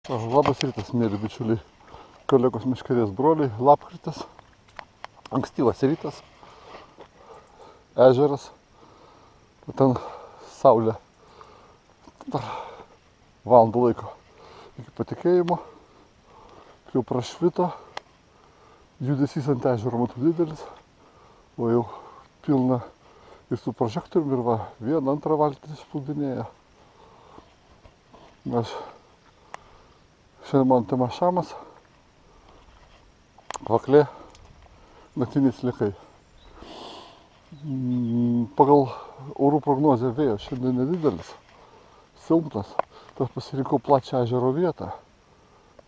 Labas rytas, mėly bičiuliai, kolegos miškerės broliai, lapkritis, ankstyvas rytas, ežeras, ten saulė, dar valandą laiko iki patekėjimo, jau prašvito, judesys ant ežero matau didelis, o jau pilna ir su prožektoriumi ir va, vieną, antrą valtį išplūdinėja. Šiandien man tema šamas, kvaklė, naktiniai sliekai. Pagal orų prognozę vėjo šiandien nedidelis, silpnas, tas pasirinkau plačią ežero vietą.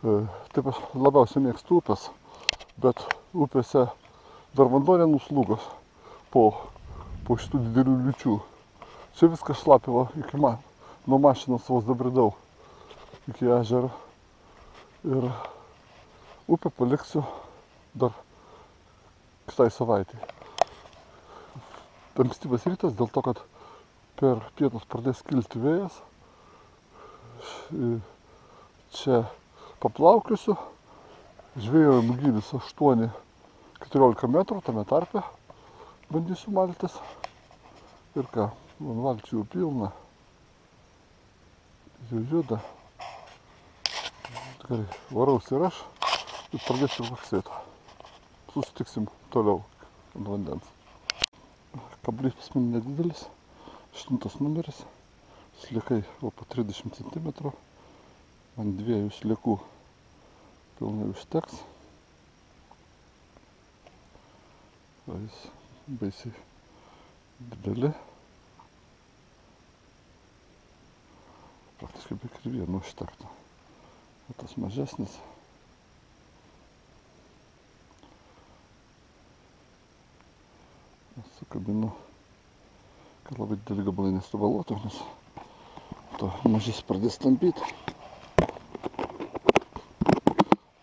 Taip aš labiausiai mėgstu upės, bet upėse dar vanduo nenuslūgos po šitų didelių liūčių. Čia viskas šlapėjo iki nuo mašinos vos dabridau iki ežero. Ir upę paliksiu dar kitai savaitei. Ankstyvas rytas dėl to, kad per pietus pradės kilti vėjas. Čia paplaukiusiu, žvejojimo gylis 8-14 metrų, tame tarpe bandysiu maltis. Ir ką, man valčių jau pilna, jau juda. Gerai, varausi ir aš ir pradėsiu vaksėti. Susitiksim toliau ant vandens. Kablys pas mane nedidelis, 8 numeris, sliekai po 30 cm, ant 2 sliekų pilnai užteks. Jis baisiai dideli, praktiškai be ir vieno užtektų. O tas mažesnis. Sukabinu, kad labai didelį gabalai nesuvaluotų, nes to mažys pradės tampyti.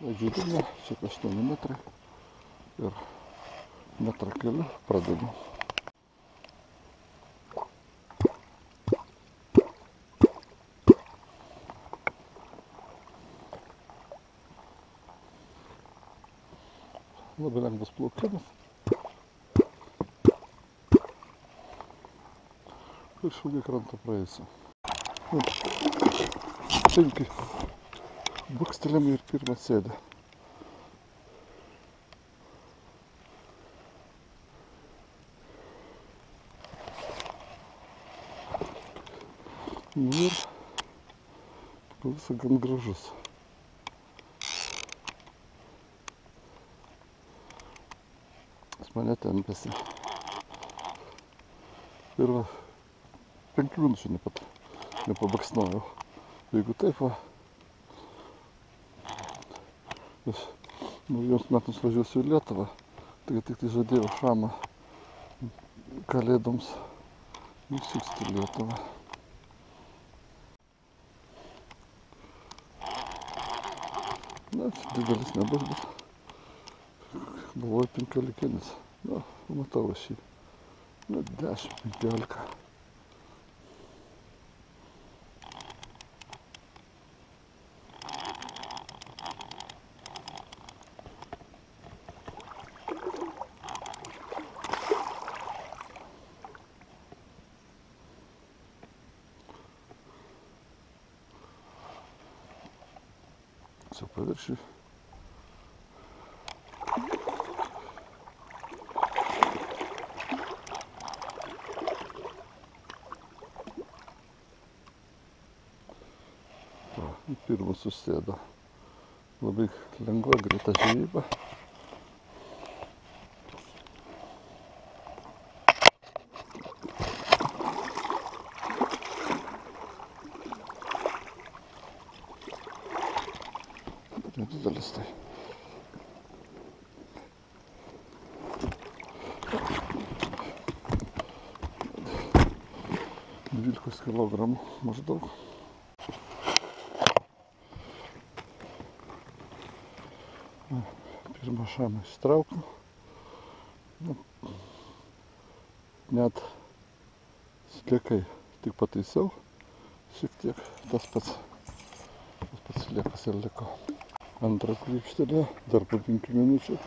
Leidžiu dugną, čia 8 metrai ir metrą keliu pradedu. Labai lengvas plaukimas. Ir šilgai krantą praeisiu. 5 bukstelėm ir pirmą sėdę. Ir visą gan gražus. Mane tempėsi. Ir 5 minučių nepabaksnojau. Jeigu taip va, aš naujiems metams važiuosiu į Lietuvą, tai tik tai žadėjau šamą kalėdoms išsiųsti į Lietuvą. Na, didelis nebus, bet buvo 15. Na, matau aš jį. Na, 10-15. Все paviršiui. Pirmas susėdo. Labai lengva, greita žvejyba. Nedidelis tai. 12 kilogramų maždaug. Pirmą šamą ištraukiu. Net sliekai tik pataisiau. Šiek tiek tas pats Sliekas ir liko. Antras grįžtelė, dar po 5 minučių.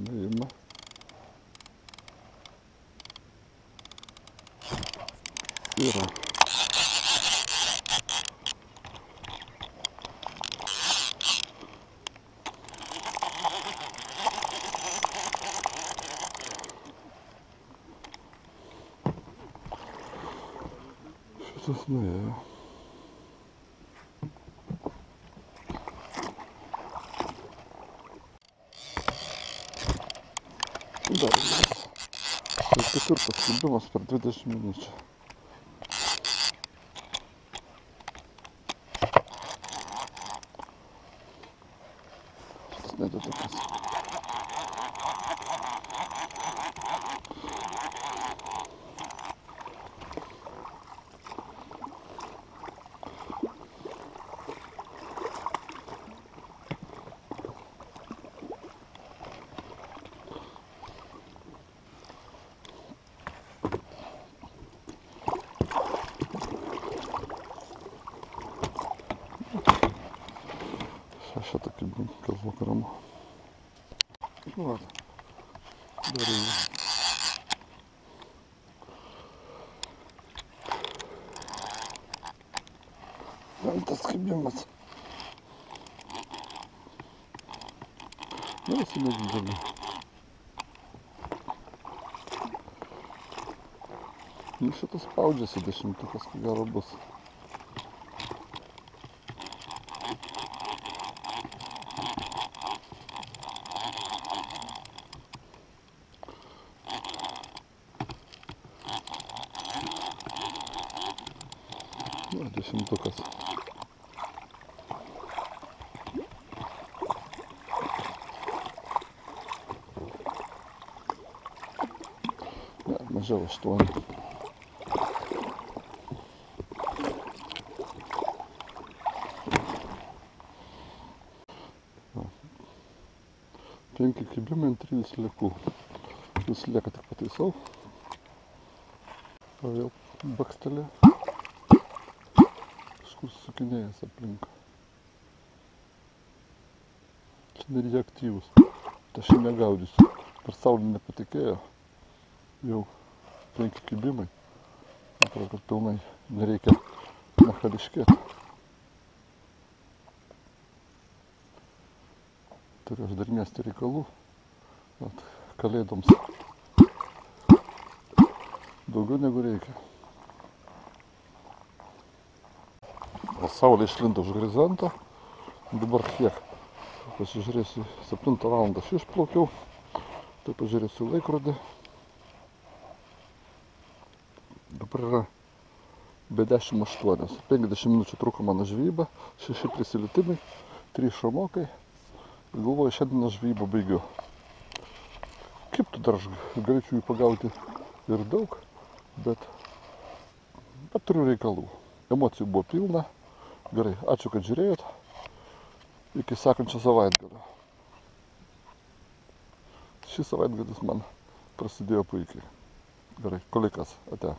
Neima. Yra. Šitas nuėjo. Dar vienas. Tai ketvirtas skelbimas per 20 minučių. Šitas nedidelis. Ще такий кілограму. Ну ладно. Бери. Там таскибимось. Ну, если не видели. Ну, что-то спаудžiasi 10-ukas, ko gero bus. Nu, 10-ukas. Ne, mažiau 8. Penki kibimai ant 3 sliekų. Jūs slieką tik pataisau. O vėl bakstelė. Kažkur sukinėjęs aplink. Čia nereikia aktyvus. Tai aš negaudysiu. Per saulį nepatikėjo. Jau 5 kibimai. Atrodo, kad pilnai nereikia mechaniškėti. Turiu aš dar mesti reikalų. Kalėdoms. Daugiau negu reikia. O saulė išlindo už horizonto. Dabar kiek? Pasižiūrėsiu, 7 valandą aš išplaukiau. Tai pažiūrėsiu laikrodį. Dabar yra be 10:08. 50 minučių truko mano žvejyba. 6 prisilitimai, 3 šamokai. Galvoju, šiandien žvejybą baigiu. Kaip tu dar aš galėčiau jų pagauti ir daug, bet turiu reikalų. Emocijų buvo pilna. Gerai, ačiū, kad žiūrėjot. Iki sekančio savaitgalio. Šis savaitgalis man prasidėjo puikiai. Gerai, kolikas, ate.